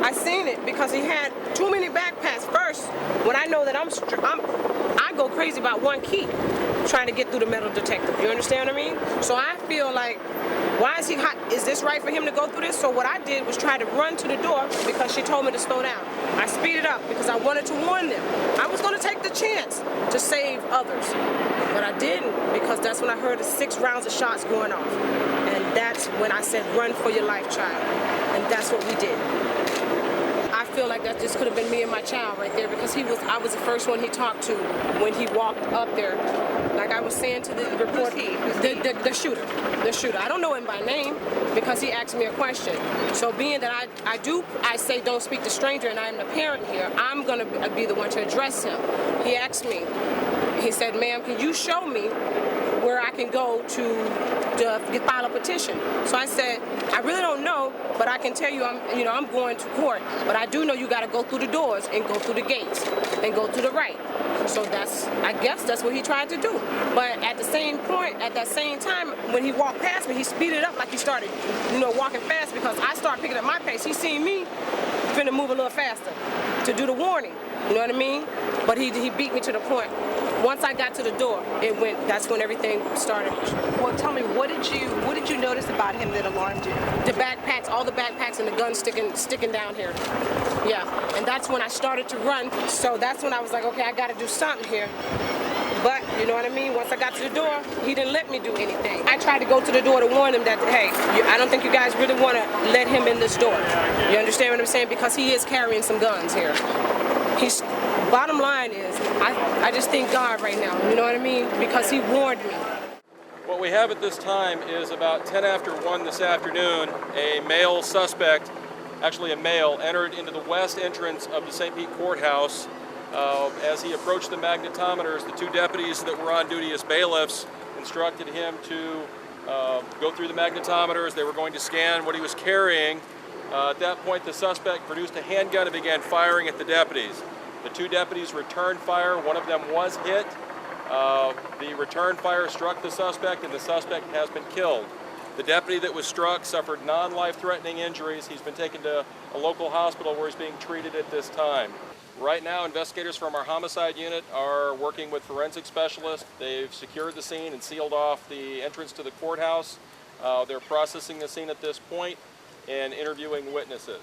I seen it because he had too many backpacks. First, when I know that I go crazy about one key trying to get through the metal detector. You understand what I mean? So I feel like, why is he hot? Is this right for him to go through this? So what I did was try to run to the door because she told me to slow down. I speeded up because I wanted to warn them. I was going to take the chance to save others, but I didn't, because that's when I heard the 6 rounds of shots going off. And that's when I said, run for your life, child. And that's what we did. I feel like that just could have been me and my child right there, because I was the first one he talked to when he walked up there. Like I was saying to the reporter, the shooter. I don't know him by name because he asked me a question. So being that I say don't speak to stranger, and I'm the parent here, I'm gonna be the one to address him. He asked me, he said, ma'am, can you show me where I can go to file a petition? So I said, I really don't know, but I can tell you I'm going to court, but I do know you got to go through the doors and go through the gates and go to the right. So I guess that's what he tried to do. But at the same point, at that same time, when he walked past me, he speeded up like he started, walking fast, because I started picking up my pace. He seen me finna move a little faster to do the warning. You know what I mean? But he beat me to the point. Once I got to the door, that's when everything started. Well, tell me, what did you notice about him that alarmed you? The backpacks, all the backpacks and the gun sticking down here. Yeah, and that's when I started to run. So that's when I was like, okay, I gotta do something here. But, you know what I mean? Once I got to the door, he didn't let me do anything. I tried to go to the door to warn him that, hey, I don't think you guys really want to let him in this door. You understand what I'm saying? Because he is carrying some guns here. Bottom line is, I just thank God right now, you know what I mean? Because he warned me. What we have at this time is about 10 after 1 this afternoon. A male suspect, actually a male, entered into the west entrance of the St. Pete courthouse. As he approached the magnetometers, the 2 deputies that were on duty as bailiffs instructed him to go through the magnetometers. They were going to scan what he was carrying. At that point, the suspect produced a handgun and began firing at the deputies. The 2 deputies returned fire. One of them was hit. The return fire struck the suspect, and the suspect has been killed. The deputy that was struck suffered non-life-threatening injuries. He's been taken to a local hospital where he's being treated at this time. Right now, investigators from our homicide unit are working with forensic specialists. They've secured the scene and sealed off the entrance to the courthouse. They're processing the scene at this point and interviewing witnesses.